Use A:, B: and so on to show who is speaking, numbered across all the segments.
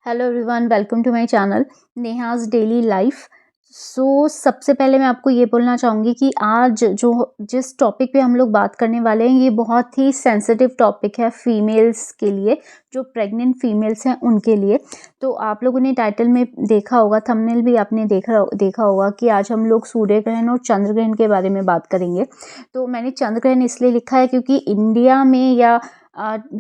A: Hello everyone, welcome to my channel Neha's daily life. सबसे पहले मैं आपको ये बोलना चाहूँगी कि आज जिस टॉपिक पे हम लोग बात करने वाले हैं, ये बहुत ही सेंसिटिव टॉपिक है फीमेल्स के लिए, जो प्रेग्नेंट फीमेल्स हैं उनके लिए। तो आप लोगों ने टाइटल में देखा होगा, थंबनेल भी आपने देखा होगा कि आज हम लोग सूर्य ग्रहण और चंद्र ग्रहण के बारे में बात करेंगे। तो मैंने चंद्र ग्रहण इसलिए लिखा है क्योंकि इंडिया में या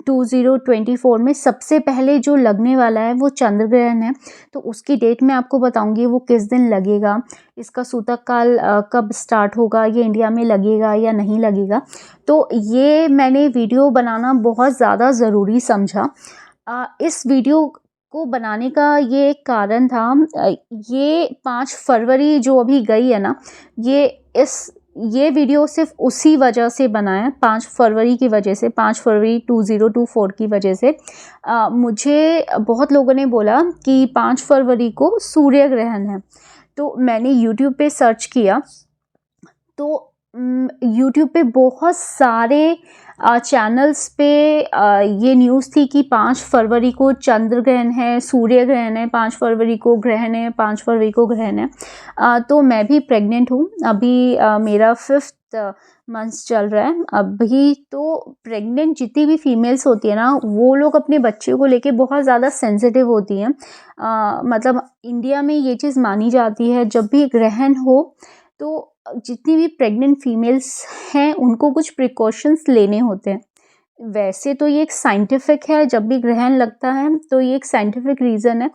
A: 2024 में सबसे पहले जो लगने वाला है वो चंद्र ग्रहण है। तो उसकी डेट मैं आपको बताऊंगी वो किस दिन लगेगा, इसका सूतक काल कब स्टार्ट होगा, ये इंडिया में लगेगा या नहीं लगेगा। तो ये मैंने वीडियो बनाना बहुत ज़्यादा ज़रूरी समझा। इस वीडियो को बनाने का ये एक कारण था। ये 5 फरवरी जो अभी गई है ना, ये वीडियो सिर्फ उसी वजह से बना है, 5 फरवरी की वजह से, 5 फरवरी 2024 की वजह से। मुझे बहुत लोगों ने बोला कि 5 फरवरी को सूर्य ग्रहण है। तो मैंने यूट्यूब पे सर्च किया, तो यूट्यूब पे बहुत सारे चैनल्स पे ये न्यूज़ थी कि 5 फरवरी को चंद्र ग्रहण है, सूर्य ग्रहण है, 5 फरवरी को ग्रहण है, 5 फरवरी को ग्रहण है। तो मैं भी प्रेग्नेंट हूँ, अभी मेरा 5th मंथ्स चल रहा है। अभी तो प्रेग्नेंट जितनी भी फीमेल्स होती है ना, वो लोग अपने बच्चे को लेके बहुत ज़्यादा सेंसिटिव होती हैं। मतलब इंडिया में ये चीज़ मानी जाती है, जब भी ग्रहण हो तो जितनी भी प्रेग्नेंट फीमेल्स हैं उनको कुछ प्रिकॉशंस लेने होते हैं। वैसे तो ये एक साइंटिफिक है, जब भी ग्रहण लगता है तो ये एक साइंटिफिक रीज़न है।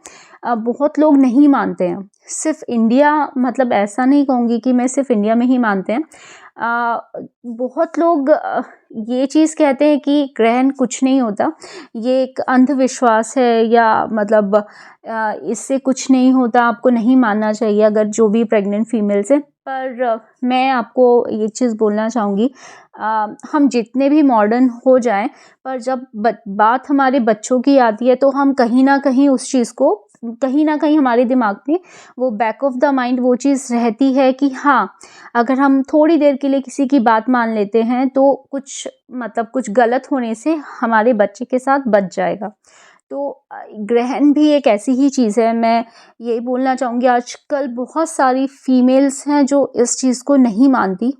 A: बहुत लोग नहीं मानते हैं, सिर्फ इंडिया, मतलब ऐसा नहीं कहूँगी कि मैं सिर्फ इंडिया में ही मानते हैं। बहुत लोग ये चीज़ कहते हैं कि ग्रहण कुछ नहीं होता, ये एक अंधविश्वास है, या मतलब इससे कुछ नहीं होता, आपको नहीं मानना चाहिए अगर जो भी प्रेग्नेंट फीमेल्स हैं। पर मैं आपको ये चीज़ बोलना चाहूँगी, हम जितने भी मॉडर्न हो जाएं, पर जब बात हमारे बच्चों की आती है तो हम कहीं ना कहीं उस चीज़ को, कहीं ना कहीं हमारे दिमाग में वो बैक ऑफ द माइंड वो चीज़ रहती है कि हाँ, अगर हम थोड़ी देर के लिए किसी की बात मान लेते हैं तो कुछ, मतलब कुछ गलत होने से हमारे बच्चे के साथ बच जाएगा। तो ग्रहण भी एक ऐसी ही चीज़ है। मैं यही बोलना चाहूँगी, आजकल बहुत सारी फीमेल्स हैं जो इस चीज़ को नहीं मानती,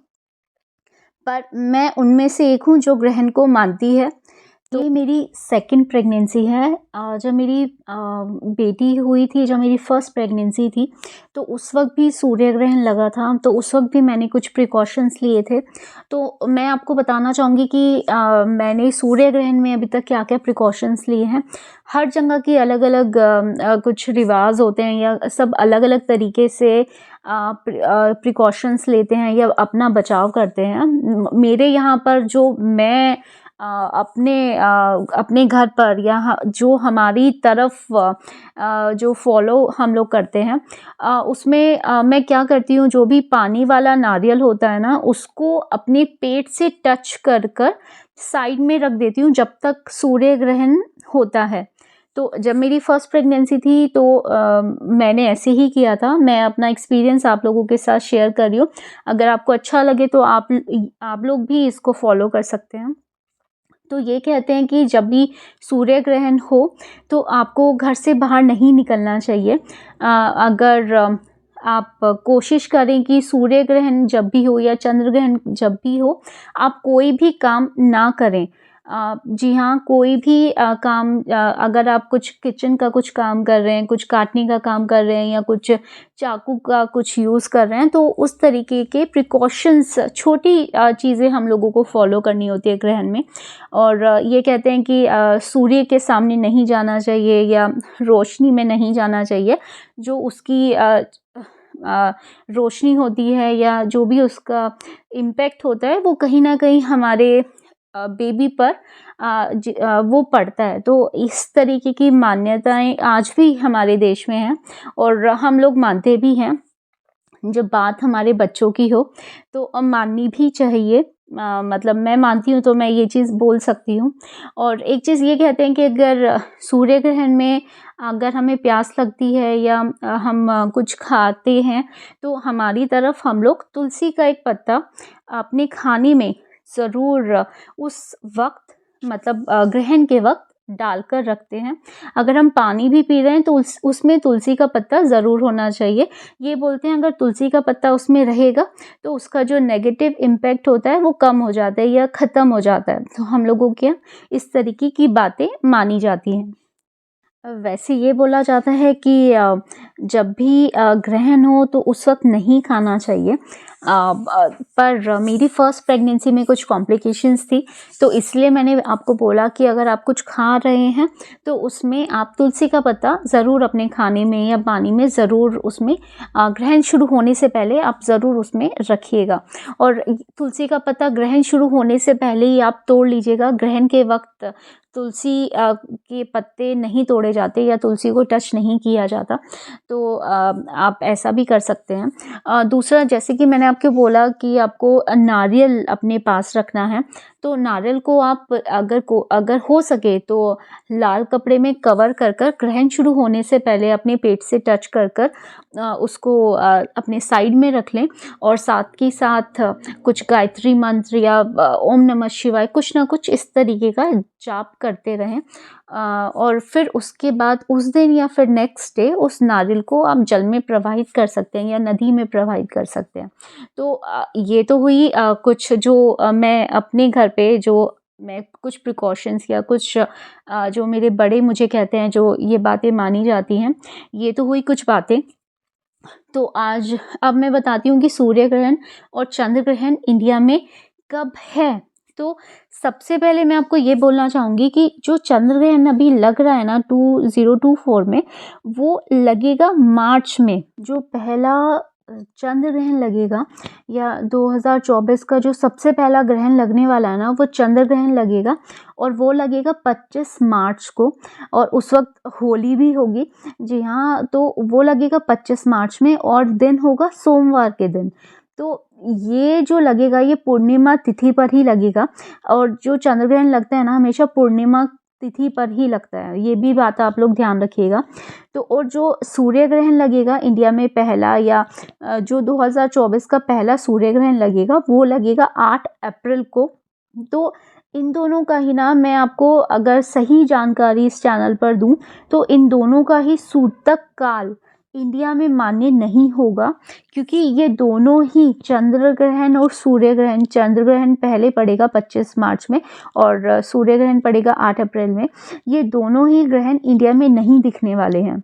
A: पर मैं उनमें से एक हूँ जो ग्रहण को मानती है। तो ये मेरी सेकंड प्रेगनेंसी है। जब मेरी बेटी हुई थी, जब मेरी फर्स्ट प्रेगनेंसी थी, तो उस वक्त भी सूर्य ग्रहण लगा था, तो उस वक्त भी मैंने कुछ प्रिकॉशंस लिए थे। तो मैं आपको बताना चाहूँगी कि मैंने सूर्य ग्रहण में अभी तक क्या क्या प्रिकॉशंस लिए हैं। हर जगह की अलग अलग कुछ रिवाज होते हैं, या सब अलग अलग तरीके से प्रिकॉशंस लेते हैं या अपना बचाव करते हैं। मेरे यहाँ पर जो मैं अपने घर पर, या जो हमारी तरफ जो फॉलो हम लोग करते हैं, उसमें मैं क्या करती हूँ, जो भी पानी वाला नारियल होता है ना, उसको अपने पेट से टच कर कर साइड में रख देती हूँ जब तक सूर्य ग्रहण होता है। तो जब मेरी फर्स्ट प्रेगनेंसी थी तो मैंने ऐसे ही किया था। मैं अपना एक्सपीरियंस आप लोगों के साथ शेयर कर रही हूँ। अगर आपको अच्छा लगे तो आप लोग भी इसको फॉलो कर सकते हैं। तो ये कहते हैं कि जब भी सूर्य ग्रहण हो तो आपको घर से बाहर नहीं निकलना चाहिए। अगर आप कोशिश करें कि सूर्य ग्रहण जब भी हो या चंद्र ग्रहण जब भी हो, आप कोई भी काम ना करें। जी हाँ, कोई भी काम, अगर आप कुछ किचन का कुछ काम कर रहे हैं, कुछ काटने का काम कर रहे हैं, या कुछ चाकू का कुछ यूज़ कर रहे हैं, तो उस तरीके के प्रिकॉशंस, छोटी चीज़ें हम लोगों को फॉलो करनी होती है ग्रहण में। और ये कहते हैं कि सूर्य के सामने नहीं जाना चाहिए, या रोशनी में नहीं जाना चाहिए। जो उसकी रोशनी होती है, या जो भी उसका इम्पैक्ट होता है, वो कहीं ना कहीं हमारे बेबी पर वो पड़ता है। तो इस तरीके की मान्यताएं आज भी हमारे देश में हैं, और हम लोग मानते भी हैं। जब बात हमारे बच्चों की हो तो माननी भी चाहिए। मतलब मैं मानती हूँ तो मैं ये चीज़ बोल सकती हूँ। और एक चीज़ ये कहते हैं कि अगर सूर्य ग्रहण में अगर हमें प्यास लगती है, या हम कुछ खाते हैं, तो हमारी तरफ हम लोग तुलसी का एक पत्ता अपने खाने में ज़रूर उस वक्त, मतलब ग्रहण के वक्त डालकर रखते हैं। अगर हम पानी भी पी रहे हैं तो उसमें तुलसी का पत्ता ज़रूर होना चाहिए। ये बोलते हैं अगर तुलसी का पत्ता उसमें रहेगा तो उसका जो नेगेटिव इम्पैक्ट होता है वो कम हो जाता है या ख़त्म हो जाता है। तो हम लोगों के यहाँ इस तरीके की बातें मानी जाती हैं। वैसे ये बोला जाता है कि जब भी ग्रहण हो तो उस वक़्त नहीं खाना चाहिए। पर मेरी फर्स्ट प्रेगनेंसी में कुछ कॉम्प्लिकेशंस थी, तो इसलिए मैंने आपको बोला कि अगर आप कुछ खा रहे हैं तो उसमें आप तुलसी का पत्ता ज़रूर अपने खाने में या पानी में ज़रूर उसमें ग्रहण शुरू होने से पहले आप ज़रूर उसमें रखिएगा। और तुलसी का पत्ता ग्रहण शुरू होने से पहले ही आप तोड़ लीजिएगा। ग्रहण के वक़्त तुलसी के पत्ते नहीं तोड़े जाते या तुलसी को टच नहीं किया जाता, तो आप ऐसा भी कर सकते हैं। दूसरा, जैसे कि मैंने आपको बोला कि आपको नारियल अपने पास रखना है, तो नारियल को आप अगर हो सके तो लाल कपड़े में कवर कर ग्रहण शुरू होने से पहले अपने पेट से टच कर उसको अपने साइड में रख लें और साथ ही साथ कुछ गायत्री मंत्र या ओम नमः शिवाय कुछ ना कुछ इस तरीके का जाप करते रहें। और फिर उसके बाद उस दिन या फिर नेक्स्ट डे उस नारियल को आप जल में प्रवाहित कर सकते हैं या नदी में प्रवाहित कर सकते हैं। तो ये तो हुई कुछ जो मैं अपने घर पे जो मैं कुछ प्रिकॉशंस या कुछ जो मेरे बड़े मुझे कहते हैं जो ये बातें मानी जाती हैं, ये तो हुई कुछ बातें। तो अब मैं बताती हूँ कि सूर्य ग्रहण और चंद्र ग्रहण इंडिया में कब है। तो सबसे पहले मैं आपको ये बोलना चाहूँगी कि जो चंद्र ग्रहण अभी लग रहा है ना 2024 में, वो लगेगा मार्च में। जो पहला चंद्र ग्रहण लगेगा या 2024 का जो सबसे पहला ग्रहण लगने वाला है ना, वो चंद्र ग्रहण लगेगा और वो लगेगा 25 मार्च को और उस वक्त होली भी होगी। जी हाँ, तो वो लगेगा 25 मार्च में और दिन होगा सोमवार के दिन। तो ये जो लगेगा ये पूर्णिमा तिथि पर ही लगेगा और जो चंद्र ग्रहण लगता है ना हमेशा पूर्णिमा तिथि पर ही लगता है, ये भी बात आप लोग ध्यान रखिएगा। तो और जो सूर्य ग्रहण लगेगा इंडिया में पहला या जो 2024 का पहला सूर्य ग्रहण लगेगा वो लगेगा 8 अप्रैल को। तो इन दोनों का ही ना मैं आपको अगर सही जानकारी इस चैनल पर दूं तो इन दोनों का ही सूतक काल इंडिया में मान्य नहीं होगा, क्योंकि ये दोनों ही चंद्र ग्रहण और सूर्य ग्रहण, चंद्र ग्रहण पहले पड़ेगा 25 मार्च में और सूर्य ग्रहण पड़ेगा 8 अप्रैल में। ये दोनों ही ग्रहण इंडिया में नहीं दिखने वाले हैं,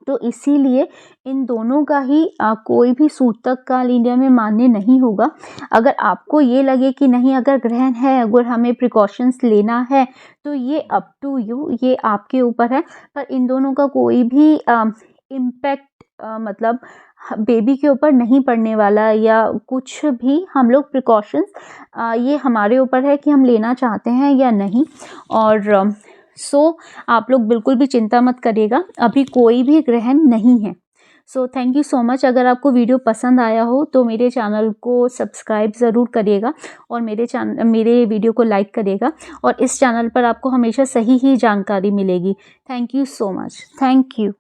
A: तो इसीलिए इन दोनों का ही कोई भी सूतक काल इंडिया में मान्य नहीं होगा। अगर आपको ये लगे कि नहीं अगर ग्रहण है, अगर हमें प्रिकॉशंस लेना है, तो ये अप टू यू, ये आपके ऊपर है। पर इन दोनों का कोई भी इम्पैक्ट मतलब बेबी के ऊपर नहीं पड़ने वाला या कुछ भी। हम लोग प्रिकॉशंस ये हमारे ऊपर है कि हम लेना चाहते हैं या नहीं। और आप लोग बिल्कुल भी चिंता मत करिएगा, अभी कोई भी ग्रहण नहीं है। Thank you so much. अगर आपको वीडियो पसंद आया हो तो मेरे चैनल को सब्सक्राइब ज़रूर करिएगा और मेरे वीडियो को लाइक करिएगा और इस चैनल पर आपको हमेशा सही ही जानकारी मिलेगी। Thank you so much. Thank you.